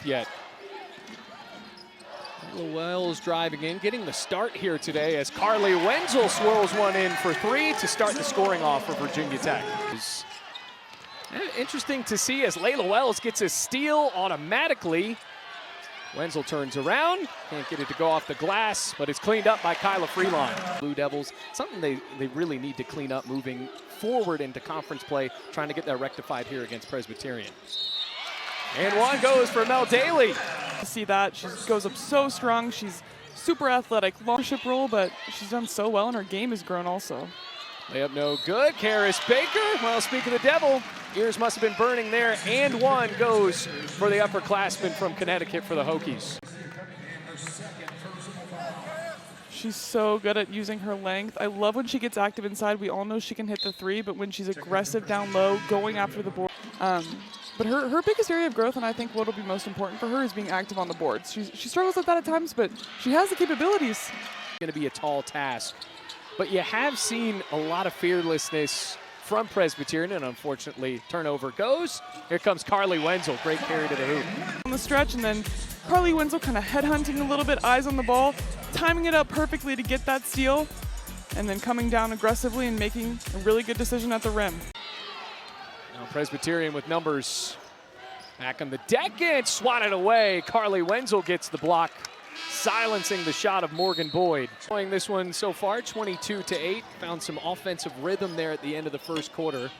yet. Wells driving in, getting the start here today as Carly Wenzel swirls one in for three to start the scoring off for Virginia Tech. It's interesting to see as Layla Wells gets a steal automatically. Wenzel turns around, can't get it to go off the glass, but it's cleaned up by Kyla Freelon. Blue Devils, something they really need to clean up moving forward into conference play, trying to get that rectified here against Presbyterian. And one goes for Mel Daly. See that, she goes up so strong, she's super athletic, leadership role, but she's done so well and her game has grown also. Layup no good, Karis Baker, well, speak of the devil, ears must have been burning there, and one goes for the upperclassman from Connecticut for the Hokies. She's so good at using her length. I love when she gets active inside. We all know she can hit the three, but when she's aggressive down low, going after the board. But her biggest area of growth, and I think what will be most important for her, is being active on the boards. She struggles with that at times, but she has the capabilities. It's going to be a tall task. But you have seen a lot of fearlessness from Presbyterian, and unfortunately, turnover goes. Here comes Carly Wenzel, great carry to the hoop. On the stretch, and then Carly Wenzel kind of headhunting a little bit, eyes on the ball, timing it up perfectly to get that steal, and then coming down aggressively and making a really good decision at the rim. Now Presbyterian with numbers. Back on the deck and swatted away. Carly Wenzel gets the block, silencing the shot of Morgan Boyd. Playing this one so far, 22-8. Found some offensive rhythm there at the end of the first quarter.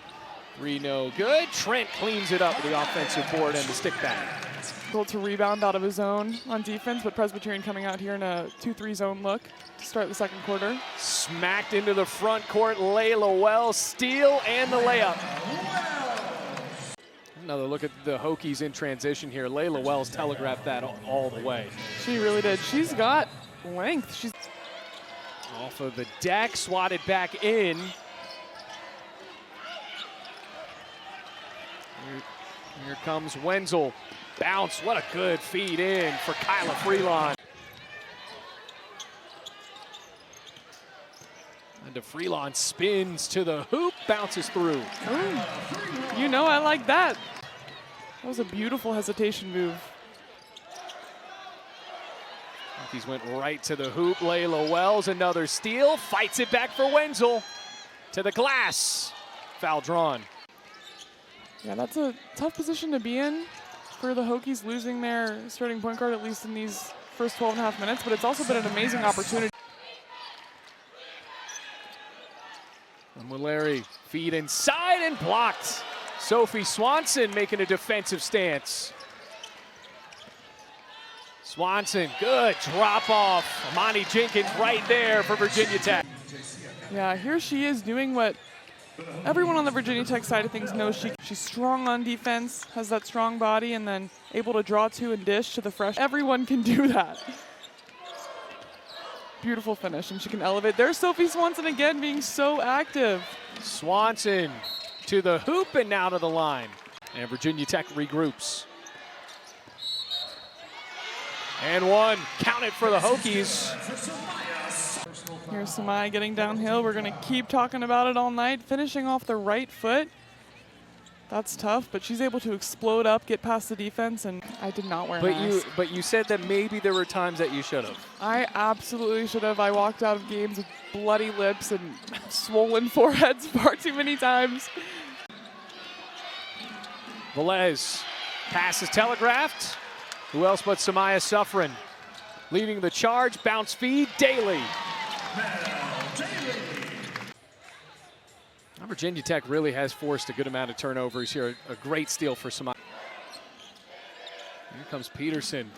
Three no good. Trent cleans it up with the offensive board and the stick back. Able to rebound out of his zone on defense, but Presbyterian coming out here in a 2-3 zone look to start the second quarter. Smacked into the front court, Layla Wells, steal and the layup. Another look at the Hokies in transition here. Layla Wells telegraphed that all the way. She really did. She's got length. She's off of the deck, swatted back in. Here comes Wenzel. Bounce, what a good feed in for Kyla Freelon. And Freelon spins to the hoop, bounces through. Ooh, you know I like that. That was a beautiful hesitation move. Hokies went right to the hoop. Layla Wells, another steal, fights it back for Wenzel. To the glass, foul drawn. Yeah, that's a tough position to be in for the Hokies, losing their starting point guard, at least in these first 12 and a half minutes, but it's also been an amazing opportunity. Larry, feed inside and blocked. Sophie Swanson making a defensive stance. Swanson, good drop off. Amani Jenkins right there for Virginia Tech. Yeah, here she is doing what everyone on the Virginia Tech side of things knows. She's strong on defense, has that strong body, and then able to draw to and dish to the fresh. Everyone can do that. Beautiful finish, and she can elevate. There's Sophie Swanson again being so active. Swanson to the hoop and now to the line. And Virginia Tech regroups. And one, count it for the Hokies. Here's Samaya getting downhill. We're gonna keep talking about it all night. Finishing off the right foot. That's tough, but she's able to explode up, get past the defense, and I did not wear a mask. But you said that maybe there were times that you should have. I absolutely should have. I walked out of games with bloody lips and swollen foreheads far too many times. Velez, pass is telegraphed. Who else but Samaya Suffren? Leading the charge, bounce feed, Daly. Virginia Tech really has forced a good amount of turnovers here. A great steal for Samaya. Here comes Peterson.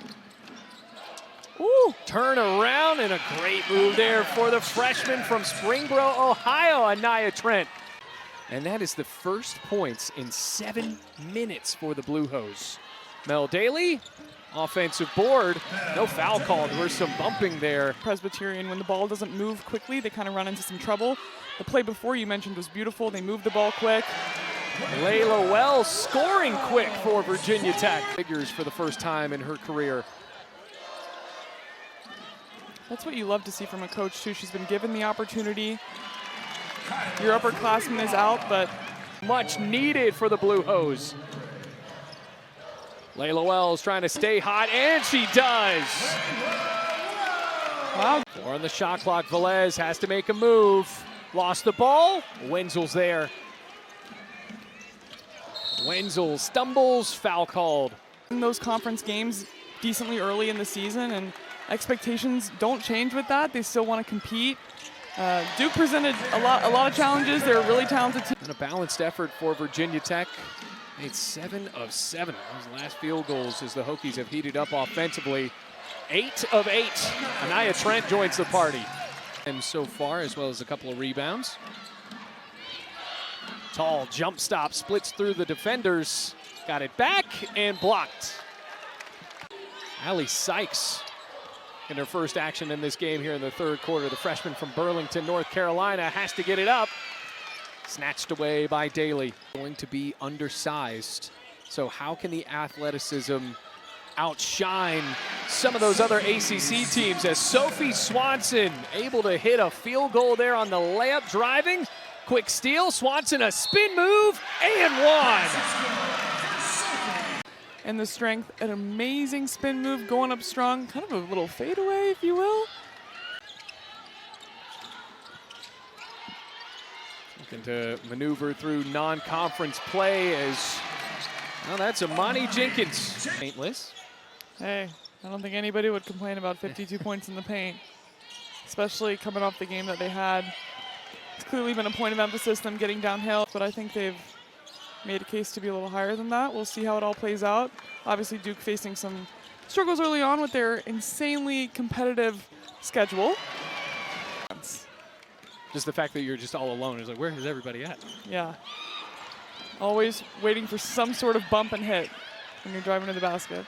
Ooh, turn around and a great move there for the freshman from Springboro, Ohio, Anaya Trent. And that is the first points in 7 minutes for the Blue Hose. Mel Daly, offensive board. No foul called. There's some bumping there. Presbyterian, when the ball doesn't move quickly, they kind of run into some trouble. The play before you mentioned was beautiful. They moved the ball quick. Layla Wells scoring quick for Virginia Tech. Figures for the first time in her career. That's what you love to see from a coach, too. She's been given the opportunity. Your upperclassman is out, but much needed for the Blue Hose. Layla Wells trying to stay hot, and she does. Wow. 4 on the shot clock. Velez has to make a move. Lost the ball. Wenzel's there. Wenzel stumbles, foul called. In those conference games decently early in the season, and expectations don't change with that. They still want to compete. Duke presented a lot of challenges. They're a really talented team. And a balanced effort for Virginia Tech. Made 7 of 7. Those last field goals as the Hokies have heated up offensively. 8 of 8. Anaya Trent joins the party. And so far, as well as a couple of rebounds. Tall jump stop, splits through the defenders. Got it back and blocked. Allie Sykes in her first action in this game here in the third quarter. The freshman from Burlington, North Carolina, has to get it up. Snatched away by Daly. Going to be undersized. So how can the athleticism outshine some of those other ACC teams, as Sophie Swanson able to hit a field goal there on the layup driving. Quick steal, Swanson a spin move, and one. And the strength, an amazing spin move, going up strong, kind of a little fadeaway, if you will. Looking to maneuver through non-conference play as, well, that's Imani Jenkins. Paintless. Hey, I don't think anybody would complain about 52 points in the paint, especially coming off the game that they had. It's clearly been a point of emphasis, them getting downhill, but I think they've made a case to be a little higher than that. We'll see how it all plays out. Obviously, Duke facing some struggles early on with their insanely competitive schedule. Just the fact that you're just all alone is like, where is everybody at? Yeah. Always waiting for some sort of bump and hit when you're driving to the basket.